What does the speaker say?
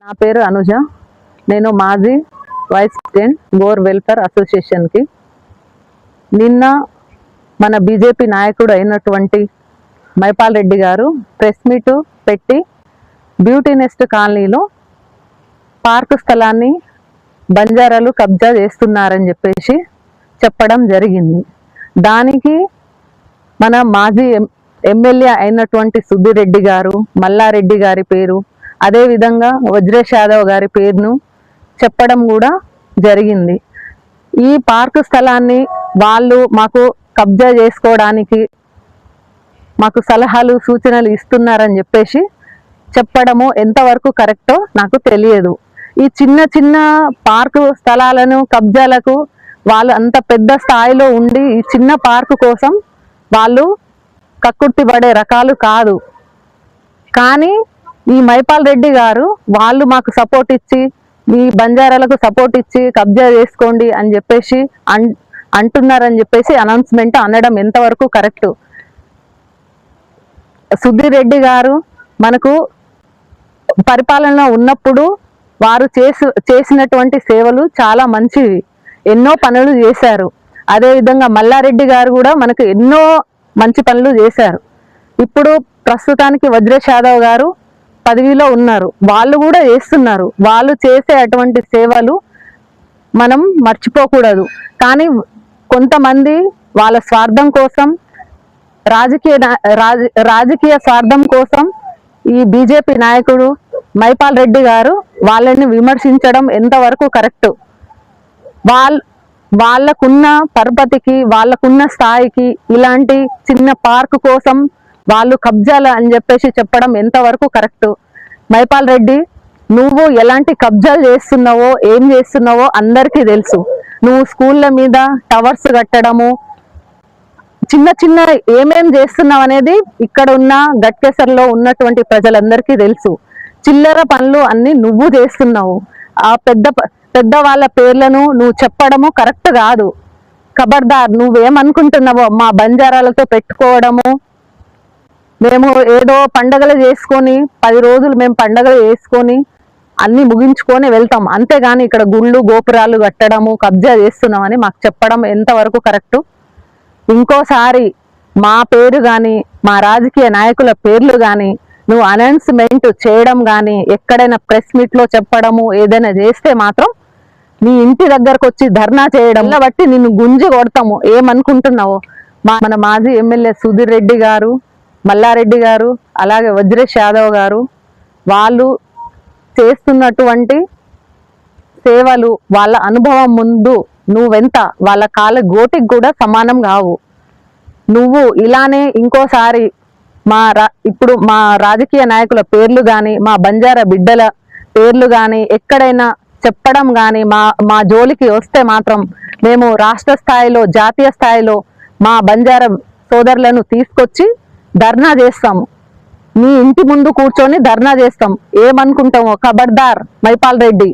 నా పేరు అనుజ. నేను మాజీ వైస్ ప్రెసిడెంట్ గోర్ వెల్ఫేర్ అసోసియేషన్కి. నిన్న మన బీజేపీ నాయకుడు అయినటువంటి మైపాల్ రెడ్డి గారు ప్రెస్ మీట్ పెట్టి బ్యూటీ నెస్ట్ కాలనీలో పార్కు స్థలాన్ని బంజారాలు కబ్జా చేస్తున్నారని చెప్పేసి చెప్పడం జరిగింది. దానికి మన మాజీ ఎమ్మెల్యే అయినటువంటి సుబ్బిరెడ్డి గారు, మల్లారెడ్డి గారి పేరు, అదేవిధంగా వజ్రేష్ యాదవ్ గారి పేరును చెప్పడం కూడా జరిగింది. ఈ పార్కు స్థలాన్ని వాళ్ళు మాకు కబ్జా చేసుకోవడానికి మాకు సలహాలు సూచనలు ఇస్తున్నారని చెప్పేసి చెప్పడము ఎంతవరకు కరెక్టో నాకు తెలియదు. ఈ చిన్న చిన్న పార్కు స్థలాలను కబ్జాలకు వాళ్ళు అంత పెద్ద స్థాయిలో ఉండి ఈ చిన్న పార్కు కోసం వాళ్ళు కక్కుర్తి పడే రకాలు కాదు. కానీ ఈ మైపాల్ రెడ్డి గారు వాళ్ళు మాకు సపోర్ట్ ఇచ్చి, మీ బంజారాలకు సపోర్ట్ ఇచ్చి కబ్జా చేసుకోండి అని చెప్పేసి అంటున్నారని చెప్పేసి అనౌన్స్మెంట్ అనడం ఎంతవరకు కరెక్ట్? సుబ్బిరెడ్డి గారు మనకు పరిపాలన ఉన్నప్పుడు వారు చేసినటువంటి సేవలు చాలా మంచివి, ఎన్నో పనులు చేశారు. అదేవిధంగా మల్లారెడ్డి గారు కూడా మనకు ఎన్నో మంచి పనులు చేశారు. ఇప్పుడు ప్రస్తుతానికి వజ్రేష్ యాదవ్ గారు పదవిలో ఉన్నారు, వాళ్ళు కూడా చేస్తున్నారు. వాళ్ళు చేసే అటువంటి సేవలు మనం మర్చిపోకూడదు. కానీ కొంతమంది వాళ్ళ స్వార్థం కోసం, రాజకీయ స్వార్థం కోసం ఈ బీజేపీ నాయకుడు మైపాల్ రెడ్డి గారు వాళ్ళని విమర్శించడం ఎంతవరకు కరెక్ట్? వాళ్ళకున్న పరపతికి, వాళ్ళకున్న స్థాయికి ఇలాంటి చిన్న పార్క్ కోసం వాళ్ళు కబ్జాలు అని చెప్పేసి చెప్పడం ఎంతవరకు కరెక్ట్? మైపాల్ రెడ్డి, నువ్వు ఎలాంటి కబ్జాలు చేస్తున్నావో, ఏం చేస్తున్నావో అందరికీ తెలుసు. నువ్వు స్కూళ్ళ మీద టవర్స్ కట్టడము, చిన్న చిన్న ఏమేం చేస్తున్నావు అనేది ఇక్కడ ఉన్న గట్కేసర్లో ఉన్నటువంటి ప్రజలందరికీ తెలుసు. చిల్లర పనులు అన్ని నువ్వు చేస్తున్నావు. ఆ పెద్ద వాళ్ళ పేర్లను నువ్వు చెప్పడము కరెక్ట్ కాదు. ఖబర్దార్, నువ్వేమనుకుంటున్నావో మా బంజారాలతో పెట్టుకోవడము, మేము ఏదో పండగలు చేసుకొని 10 రోజులు మేము పండగలు చేసుకొని అన్ని ముగించుకొని వెళ్తాం, అంతేగాని ఇక్కడ గుళ్ళు గోపురాలు కట్టడము కబ్జా చేస్తున్నామని మాకు చెప్పడం ఎంతవరకు కరెక్టు? ఇంకోసారి మా పేరు కానీ, మా రాజకీయ నాయకుల పేర్లు కానీ నువ్వు అనౌన్స్మెంట్ చేయడం కానీ, ఎక్కడైనా ప్రెస్ మీట్లో చెప్పడము ఏదైనా చేస్తే మాత్రం నీ ఇంటి దగ్గరకు వచ్చి ధర్నా చేయడం బట్టి నిన్ను గుంజి కొడతాము. ఏమనుకుంటున్నావు? మన మాజీ ఎమ్మెల్యే సుధీర్ గారు, మల్లారెడ్డి గారు, అలాగే వజ్రేష్ యాదవ్ గారు వాళ్ళు చేస్తున్నటువంటి సేవలు, వాళ్ళ అనుభవం ముందు నువ్వెంత వాళ్ళ కాళ్ళ గోటికి కూడా సమానం కావు. నువ్వు ఇలానే ఇంకోసారి ఇప్పుడు మా రాజకీయ నాయకుల పేర్లు కానీ, మా బంజారా బిడ్డల పేర్లు కానీ ఎక్కడైనా చెప్పడం కానీ మా జోలికి వస్తే మాత్రం మేము రాష్ట్ర స్థాయిలో, జాతీయ స్థాయిలో మా బంజారా సోదరులను తీసుకొచ్చి ధర్నా చేస్తాము. మీ ఇంటి ముందు కూర్చొని ధర్నా చేస్తాం. ఏమనుకుంటామో ఖబర్దార్ మైపాల్ రెడ్డి.